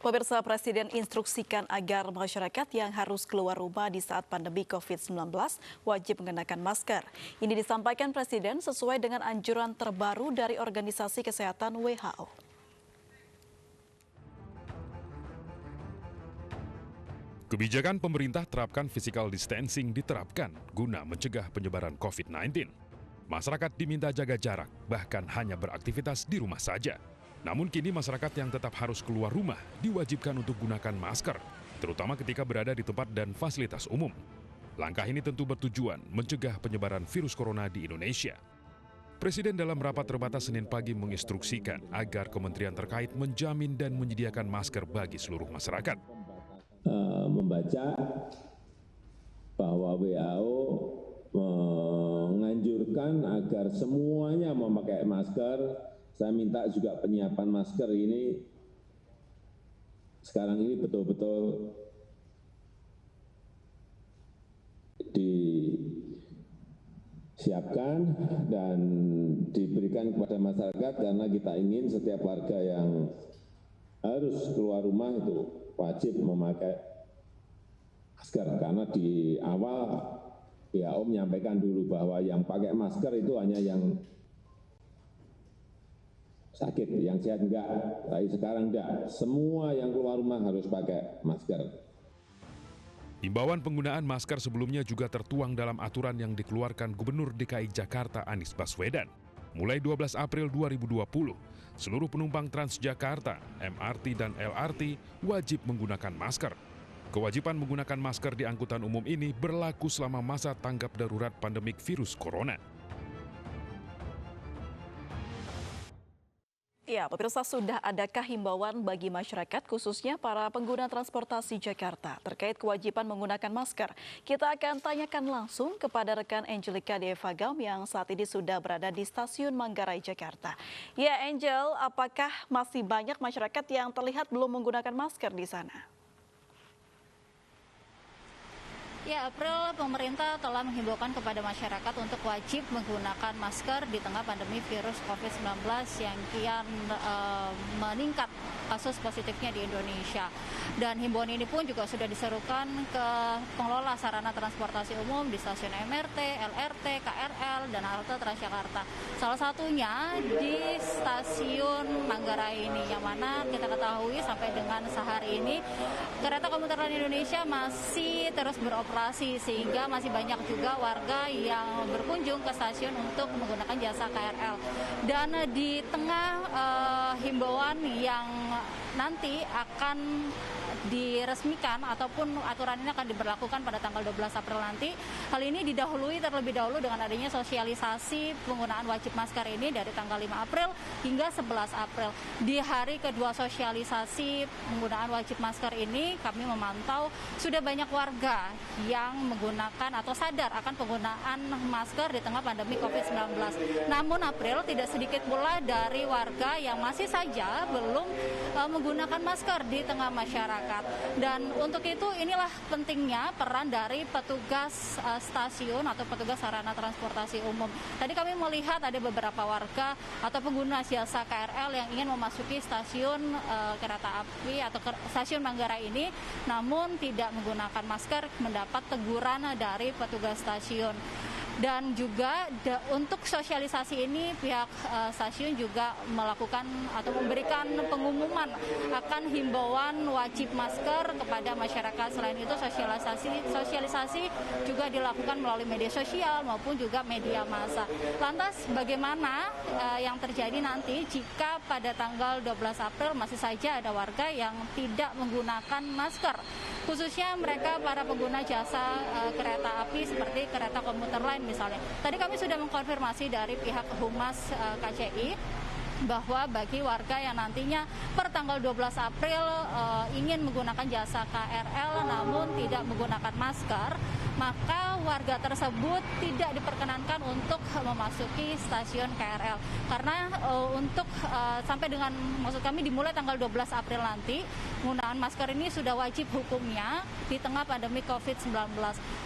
Pemirsa, Presiden instruksikan agar masyarakat yang harus keluar rumah di saat pandemi COVID-19 wajib mengenakan masker. Ini disampaikan Presiden sesuai dengan anjuran terbaru dari Organisasi Kesehatan WHO. Kebijakan pemerintah terapkan physical distancing diterapkan guna mencegah penyebaran COVID-19. Masyarakat diminta jaga jarak, bahkan hanya beraktivitas di rumah saja. Namun kini masyarakat yang tetap harus keluar rumah diwajibkan untuk gunakan masker, terutama ketika berada di tempat dan fasilitas umum. Langkah ini tentu bertujuan mencegah penyebaran virus corona di Indonesia. Presiden dalam rapat terbatas Senin pagi menginstruksikan agar kementerian terkait menjamin dan menyediakan masker bagi seluruh masyarakat. Membaca bahwa WHO menganjurkan agar semuanya memakai masker. Saya minta juga penyiapan masker ini sekarang ini betul-betul disiapkan dan diberikan kepada masyarakat karena kita ingin setiap warga yang harus keluar rumah itu wajib memakai masker karena di awal WHO menyampaikan dulu bahwa yang pakai masker itu hanya yang sakit, yang sehat enggak, tapi sekarang enggak. Semua yang keluar rumah harus pakai masker. Imbauan penggunaan masker sebelumnya juga tertuang dalam aturan yang dikeluarkan Gubernur DKI Jakarta Anies Baswedan. Mulai 12 April 2020, seluruh penumpang Transjakarta, MRT dan LRT wajib menggunakan masker. Kewajiban menggunakan masker di angkutan umum ini berlaku selama masa tanggap darurat pandemik virus corona. Ya, pemirsa, sudah adakah himbauan bagi masyarakat khususnya para pengguna transportasi Jakarta terkait kewajiban menggunakan masker? Kita akan tanyakan langsung kepada rekan Angelica Devagam yang saat ini sudah berada di Stasiun Manggarai, Jakarta. Ya, Angel, apakah masih banyak masyarakat yang terlihat belum menggunakan masker di sana? Ya, April, pemerintah telah menghimbaukan kepada masyarakat untuk wajib menggunakan masker di tengah pandemi virus COVID-19 yang kian meningkat kasus positifnya di Indonesia. Dan himbauan ini pun juga sudah diserukan ke pengelola sarana transportasi umum di stasiun MRT, LRT, KRL, dan halte Transjakarta. Salah satunya di stasiun Manggarai ini, yang mana kita ketahui sampai dengan sehari ini kereta komuter lain Indonesia masih terus beroperasi, sehingga masih banyak juga warga yang berkunjung ke stasiun untuk menggunakan jasa KRL. Dan di tengah himbauan yang nanti akan diresmikan ataupun aturan ini akan diberlakukan pada tanggal 12 April nanti. Hal ini didahului terlebih dahulu dengan adanya sosialisasi penggunaan wajib masker ini dari tanggal 5 April hingga 11 April. Di hari kedua sosialisasi penggunaan wajib masker ini, kami memantau sudah banyak warga yang menggunakan atau sadar akan penggunaan masker di tengah pandemi COVID-19. Namun April, tidak sedikit pula dari warga yang masih saja belum menggunakan masker di tengah masyarakat. Dan untuk itu inilah pentingnya peran dari petugas stasiun atau petugas sarana transportasi umum. Tadi kami melihat ada beberapa warga atau pengguna jasa KRL yang ingin memasuki stasiun kereta api atau stasiun Manggarai ini, namun tidak menggunakan masker, mendapat teguran dari petugas stasiun. Dan juga untuk sosialisasi ini pihak stasiun juga melakukan atau memberikan pengumuman akan himbauan wajib masker kepada masyarakat. Selain itu sosialisasi juga dilakukan melalui media sosial maupun juga media massa. Lantas bagaimana yang terjadi nanti jika pada tanggal 12 April masih saja ada warga yang tidak menggunakan masker? Khususnya mereka para pengguna jasa kereta api seperti kereta komuter lain misalnya. Tadi kami sudah mengkonfirmasi dari pihak Humas KCI bahwa bagi warga yang nantinya per tanggal 12 April ingin menggunakan jasa KRL namun tidak menggunakan masker, maka warga tersebut tidak diperkenankan untuk memasuki stasiun KRL. Karena sampai dengan, maksud kami dimulai tanggal 12 April nanti, penggunaan masker ini sudah wajib hukumnya di tengah pandemi COVID-19.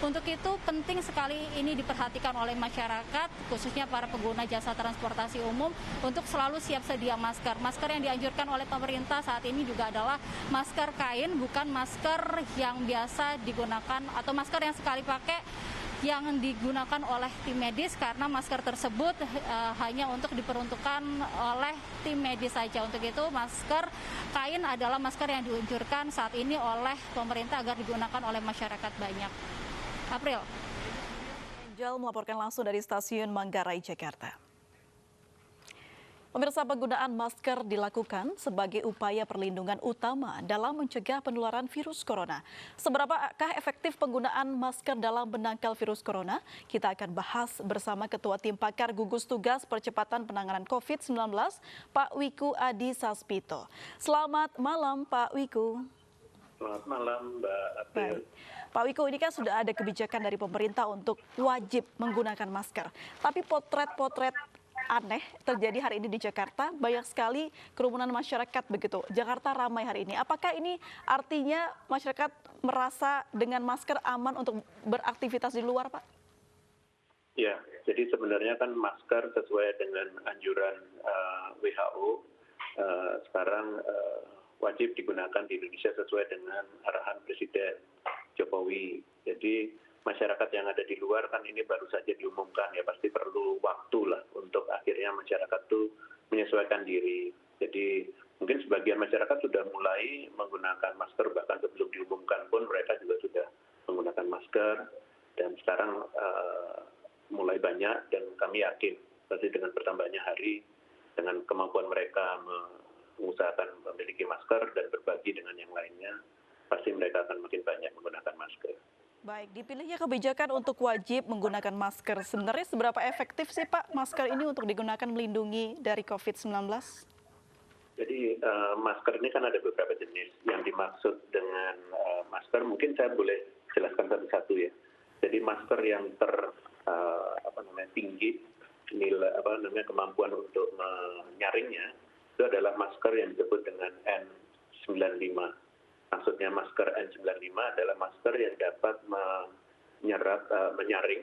Untuk itu penting sekali ini diperhatikan oleh masyarakat, khususnya para pengguna jasa transportasi umum, untuk selalu siap sedia masker. Masker yang dianjurkan oleh pemerintah saat ini juga adalah masker kain, bukan masker yang biasa digunakan atau masker yang sekali pakai yang digunakan oleh tim medis, karena masker tersebut hanya untuk diperuntukkan oleh tim medis saja. Untuk itu masker kain adalah masker yang dianjurkan saat ini oleh pemerintah agar digunakan oleh masyarakat banyak. April. Angel melaporkan langsung dari stasiun Manggarai, Jakarta. Pemirsa, penggunaan masker dilakukan sebagai upaya perlindungan utama dalam mencegah penularan virus corona. Seberapakah efektif penggunaan masker dalam menangkal virus corona? Kita akan bahas bersama Ketua Tim Pakar Gugus Tugas Percepatan Penanganan COVID-19, Pak Wiku Adi Saspito. Selamat malam, Pak Wiku. Selamat malam, Mbak April. Pak Wiku, ini kan sudah ada kebijakan dari pemerintah untuk wajib menggunakan masker. Tapi potret-potret aneh terjadi hari ini di Jakarta, banyak sekali kerumunan masyarakat begitu. Jakarta ramai hari ini. Apakah ini artinya masyarakat merasa dengan masker aman untuk beraktivitas di luar, Pak? Ya, jadi sebenarnya kan masker sesuai dengan anjuran WHO sekarang wajib digunakan di Indonesia sesuai dengan arahan Presiden Jokowi. Jadi masyarakat yang ada di luar kan ini baru saja diumumkan, ya pasti perlu waktu lah untuk akhirnya masyarakat itu menyesuaikan diri. Jadi mungkin sebagian masyarakat sudah mulai menggunakan masker, bahkan sebelum diumumkan pun mereka juga sudah menggunakan masker, dan sekarang mulai banyak, dan kami yakin pasti dengan bertambahnya hari, dengan kemampuan mereka mengusahakan memiliki masker dan berbagi dengan yang lainnya, pasti mereka akan makin banyak menggunakan masker. Baik, dipilihnya kebijakan untuk wajib menggunakan masker. Sebenarnya seberapa efektif sih, Pak, masker ini untuk digunakan melindungi dari COVID-19? Jadi masker ini kan ada beberapa jenis. Yang dimaksud dengan masker mungkin saya boleh jelaskan satu-satu ya. Jadi masker yang tinggi nilai kemampuan untuk menyaringnya itu adalah masker yang disebut dengan N95. Maksudnya masker N95 adalah masker yang dapat menyaring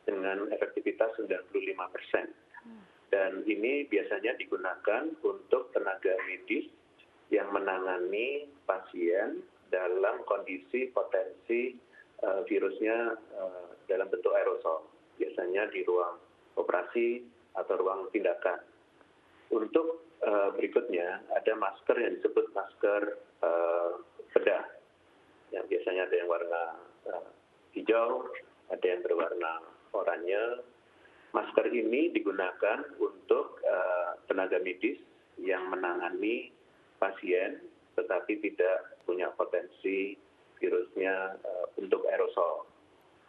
dengan efektivitas 95%. Dan ini biasanya digunakan untuk tenaga medis yang menangani pasien dalam kondisi potensi virusnya dalam bentuk aerosol. Biasanya di ruang operasi atau ruang tindakan. Untuk berikutnya ada masker yang disebut masker bedah, yang biasanya ada yang warna hijau, ada yang berwarna oranye. Masker ini digunakan untuk tenaga medis yang menangani pasien tetapi tidak punya potensi virusnya bentuk aerosol.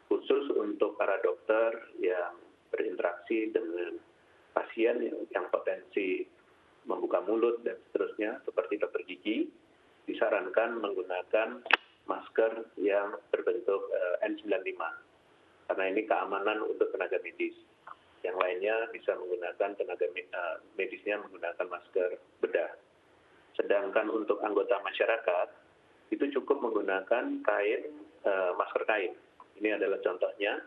Khusus untuk para dokter yang berinteraksi dengan pasien yang potensi membuka mulut dan seterusnya, seperti dokter gigi, disarankan menggunakan masker yang berbentuk N95. Karena ini keamanan untuk tenaga medis. Yang lainnya bisa menggunakan tenaga medisnya menggunakan masker bedah. Sedangkan untuk anggota masyarakat, itu cukup menggunakan masker kain. Ini adalah contohnya,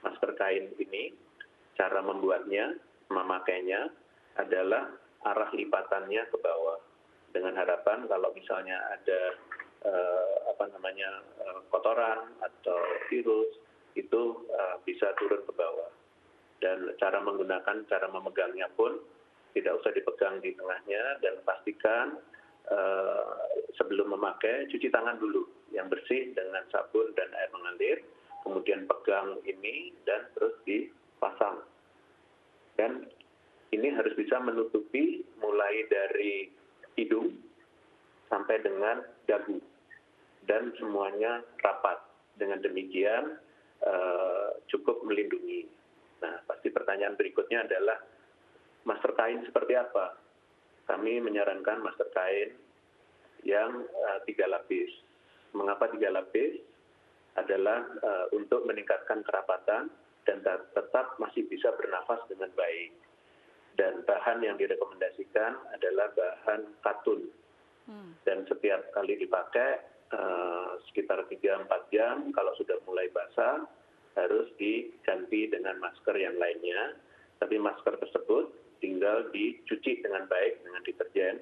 masker kain ini, cara membuatnya, memakainya adalah arah lipatannya ke bawah. Dengan harapan kalau misalnya ada kotoran atau virus, itu bisa turun ke bawah. Dan cara memegangnya pun tidak usah dipegang di tengahnya, dan pastikan sebelum memakai cuci tangan dulu yang bersih dengan sabun dan air mengalir, kemudian pegang ini dan terus dipasang. Dan ini harus bisa menutupi mulai dari hidung sampai dengan dagu, dan semuanya rapat. Dengan demikian cukup melindungi. Nah, pasti pertanyaan berikutnya adalah masker kain seperti apa? Kami menyarankan masker kain yang 3 lapis. Mengapa 3 lapis? adalah untuk meningkatkan kerapatan dan tetap masih bisa bernafas dengan baik. Dan bahan yang direkomendasikan adalah bahan katun. Dan setiap kali dipakai sekitar 3-4 jam, kalau sudah mulai basah, harus diganti dengan masker yang lainnya. Tapi masker tersebut tinggal dicuci dengan baik dengan deterjen,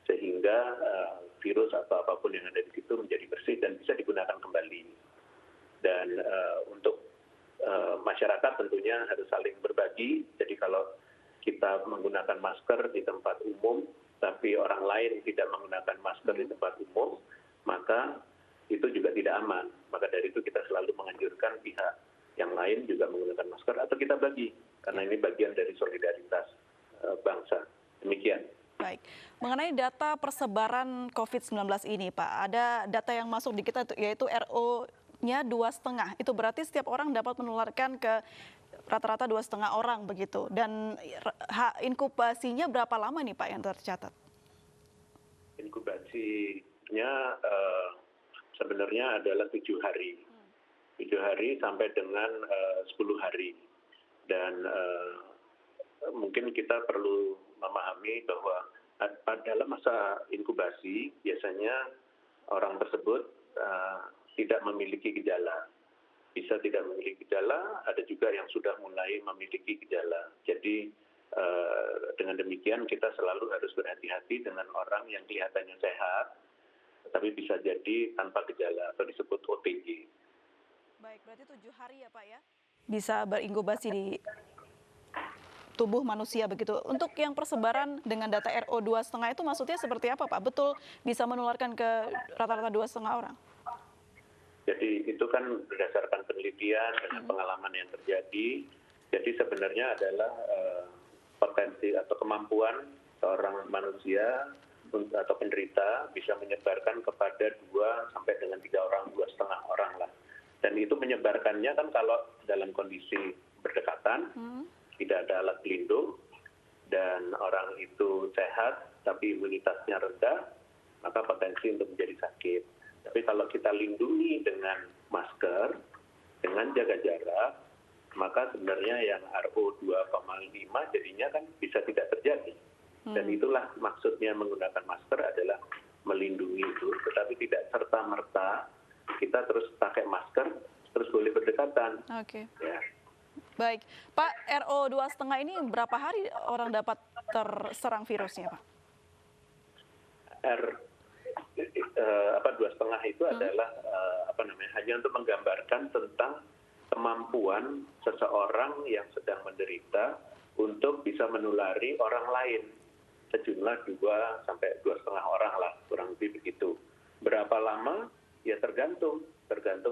sehingga virus atau apapun yang ada di situ menjadi bersih dan bisa digunakan kembali. Dan untuk masyarakat tentunya harus saling berbagi. Jadi kalau kita menggunakan masker di tempat umum, tapi orang lain tidak menggunakan masker di tempat umum, maka itu juga tidak aman. Maka dari itu kita selalu menganjurkan pihak yang lain juga menggunakan masker atau kita bagi, karena ini bagian dari solidaritas bangsa. Demikian. Baik, mengenai data persebaran COVID-19 ini Pak, ada data yang masuk di kita yaitu RO-nya 2,5. Itu berarti setiap orang dapat menularkan ke rata-rata 2,5 orang begitu. Dan inkubasinya berapa lama nih Pak yang tercatat? Inkubasinya sebenarnya adalah 7 hari. 7 hari sampai dengan 10 hari. Dan mungkin kita perlu memahami bahwa dalam masa inkubasi biasanya orang tersebut tidak memiliki gejala. Bisa tidak memiliki gejala, ada juga yang sudah mulai memiliki gejala. Jadi dengan demikian kita selalu harus berhati-hati dengan orang yang kelihatannya sehat, tetapi bisa jadi tanpa gejala atau disebut OTG. Baik, berarti 7 hari ya Pak ya? Bisa berinkubasi di tubuh manusia begitu. Untuk yang persebaran dengan data RO 2,5 itu maksudnya seperti apa Pak? Betul bisa menularkan ke rata-rata 2,5 orang? Jadi itu kan berdasarkan penelitian dengan pengalaman yang terjadi. Jadi sebenarnya adalah potensi atau kemampuan seorang manusia atau penderita bisa menyebarkan kepada 2 sampai dengan 3 orang, 2,5 orang lah. Dan itu menyebarkannya kan kalau dalam kondisi berdekatan, tidak ada alat pelindung, dan orang itu sehat tapi imunitasnya rendah, maka potensi untuk menjadi sakit. Tapi kalau kita lindungi dengan masker, dengan jaga jarak, maka sebenarnya yang RO 2,5 jadinya kan bisa tidak terjadi. Dan itulah maksudnya menggunakan masker adalah melindungi itu, tetapi tidak serta-merta kita terus pakai masker, terus boleh berdekatan. Oke. Ya. Baik, Pak, RO 2,5 ini berapa hari orang dapat terserang virusnya, Pak? 2,5 itu adalah hanya untuk menggambarkan tentang kemampuan seseorang yang sedang menderita untuk bisa menulari orang lain, sejumlah 2 sampai 2,5 orang lah, kurang lebih begitu. Berapa lama? Ya tergantung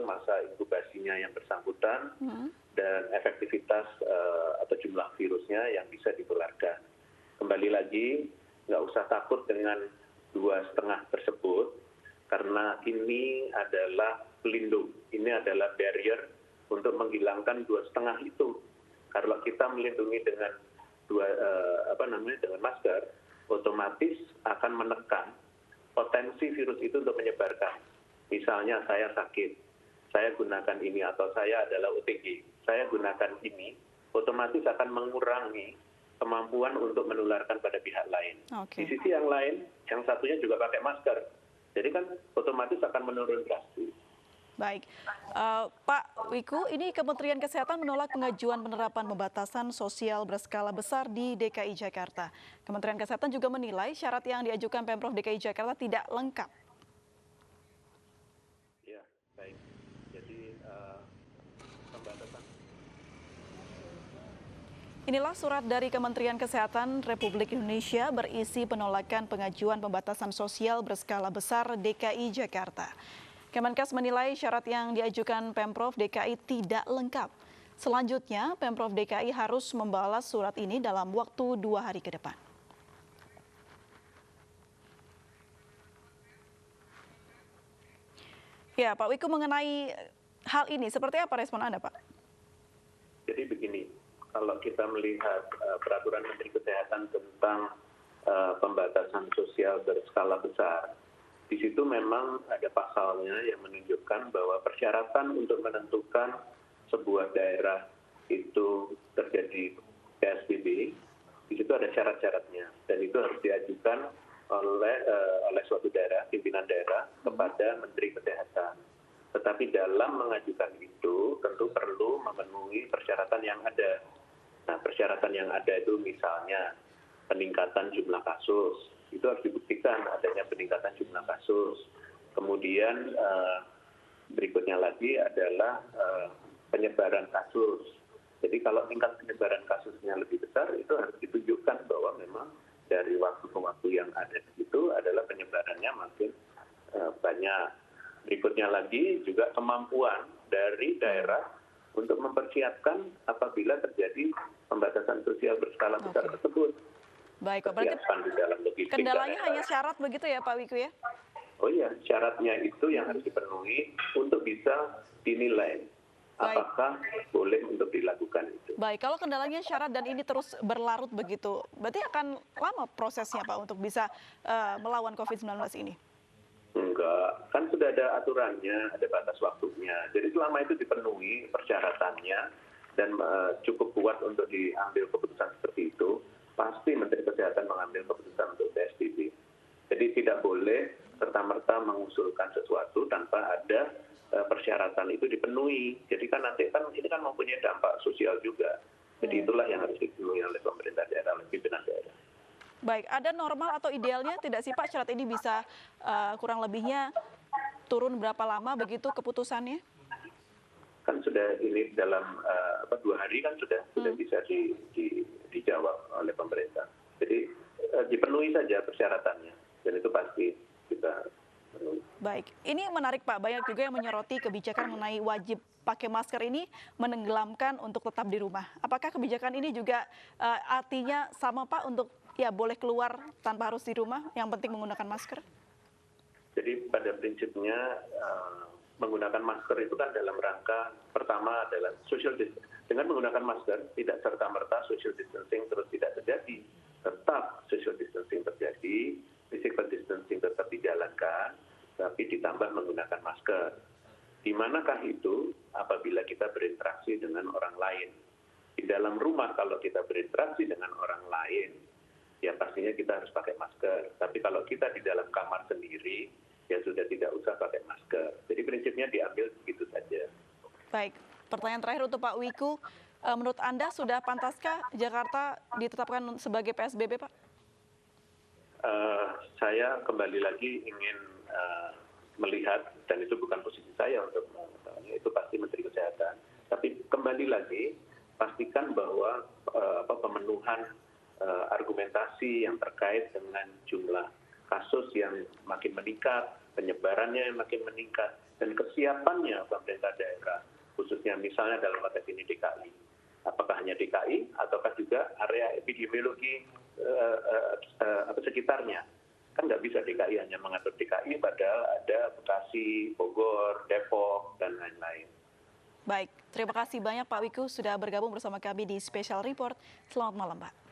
masa inkubasinya yang bersangkutan dan efektivitas atau jumlah virusnya yang bisa ditularkan. Kembali lagi, nggak usah takut dengan 2,5 tersebut, karena ini adalah pelindung, ini adalah barrier untuk menghilangkan 2,5 itu. Kalau kita melindungi dengan dengan masker, otomatis akan menekan potensi virus itu untuk menyebarkan. Misalnya saya sakit, saya gunakan ini, atau saya adalah OTG, saya gunakan ini, otomatis akan mengurangi kemampuan untuk menularkan pada pihak lain. Okay. Di sisi yang lain, yang satunya juga pakai masker. Jadi kan otomatis akan menurun drastis. Baik, Pak Wiku, ini Kementerian Kesehatan menolak pengajuan penerapan pembatasan sosial berskala besar di DKI Jakarta. Kementerian Kesehatan juga menilai syarat yang diajukan Pemprov DKI Jakarta tidak lengkap. Ya, baik. Jadi pembatasan. Inilah surat dari Kementerian Kesehatan Republik Indonesia berisi penolakan pengajuan pembatasan sosial berskala besar DKI Jakarta. Kemenkes menilai syarat yang diajukan Pemprov DKI tidak lengkap. Selanjutnya, Pemprov DKI harus membalas surat ini dalam waktu 2 hari ke depan. Ya, Pak Wiku, mengenai hal ini, seperti apa respon Anda, Pak? Jadi begini, kalau kita melihat peraturan Menteri Kesehatan tentang pembatasan sosial berskala besar, di situ memang ada pasalnya yang menunjukkan bahwa persyaratan untuk menentukan sebuah daerah itu terjadi PSBB, di situ ada syarat-syaratnya, dan itu harus diajukan oleh suatu daerah, pimpinan daerah, kepada Menteri Kesehatan. Tetapi dalam mengajukan itu tentu perlu memenuhi persyaratan yang ada. Nah, persyaratan yang ada itu misalnya peningkatan jumlah kasus, itu harus dibuktikan adanya peningkatan jumlah kasus. Kemudian berikutnya lagi adalah penyebaran kasus. Jadi kalau tingkat penyebaran kasusnya lebih besar, itu harus ditunjukkan bahwa memang dari waktu ke waktu yang ada itu adalah penyebarannya makin banyak. Berikutnya lagi juga kemampuan dari daerah untuk mempersiapkan apabila terjadi pembatasan sosial berskala besar tersebut. Baik, berarti kendalanya hanya syarat begitu ya Pak Wiku ya? Oh iya, syaratnya itu yang harus dipenuhi untuk bisa dinilai apakah boleh untuk dilakukan itu. Baik, kalau kendalanya syarat dan ini terus berlarut begitu, berarti akan lama prosesnya Pak untuk bisa melawan COVID-19 ini? Enggak, kan sudah ada aturannya, ada batas waktunya. Jadi selama itu dipenuhi persyaratannya dan cukup kuat untuk diambil keputusan seperti itu, pasti Menteri Kesehatan mengambil keputusan untuk PSBB. Jadi tidak boleh serta-merta mengusulkan sesuatu tanpa ada persyaratan itu dipenuhi. Jadi kan nanti kan ini kan mempunyai dampak sosial juga. Jadi itulah yang harus dipenuhi oleh pemerintah daerah, oleh pimpinan daerah. Baik, ada normal atau idealnya tidak sih Pak syarat ini bisa kurang lebihnya turun berapa lama begitu keputusannya? Kan sudah ini dalam 2 hari kan sudah bisa dijawab oleh pemerintah. Jadi dipenuhi saja persyaratannya dan itu pasti kita penuhi. Baik, ini menarik Pak, banyak juga yang menyoroti kebijakan mengenai wajib pakai masker ini menenggelamkan untuk tetap di rumah. Apakah kebijakan ini juga artinya sama Pak untuk ya boleh keluar tanpa harus di rumah, yang penting menggunakan masker? Jadi pada prinsipnya menggunakan masker itu kan dalam rangka pertama adalah social distancing. Dengan menggunakan masker tidak serta-merta social distancing terus tidak terjadi. Tetap social distancing terjadi, physical distancing tetap dijalankan, tapi ditambah menggunakan masker. Di manakah itu apabila kita berinteraksi dengan orang lain? Di dalam rumah kalau kita berinteraksi dengan orang lain, ya pastinya kita harus pakai masker. Tapi kalau kita di dalam kamar sendiri, ya sudah tidak usah pakai masker. Jadi prinsipnya diambil begitu saja. Baik, pertanyaan terakhir untuk Pak Wiku. Menurut Anda sudah pantaskah Jakarta ditetapkan sebagai PSBB, Pak? Saya kembali lagi ingin melihat, dan itu bukan posisi saya untuk mengetahuinya, itu pasti Menteri Kesehatan. Tapi kembali lagi, pastikan bahwa pemenuhan argumentasi yang terkait dengan jumlah kasus yang makin meningkat, penyebarannya yang makin meningkat, dan kesiapannya pemerintah daerah, khususnya misalnya dalam konteks ini DKI. Apakah hanya DKI, ataukah juga area epidemiologi sekitarnya. Kan nggak bisa DKI hanya mengatur DKI, padahal ada Bekasi, Bogor, Depok, dan lain-lain. Baik, terima kasih banyak Pak Wiku sudah bergabung bersama kami di Special Report. Selamat malam, Pak.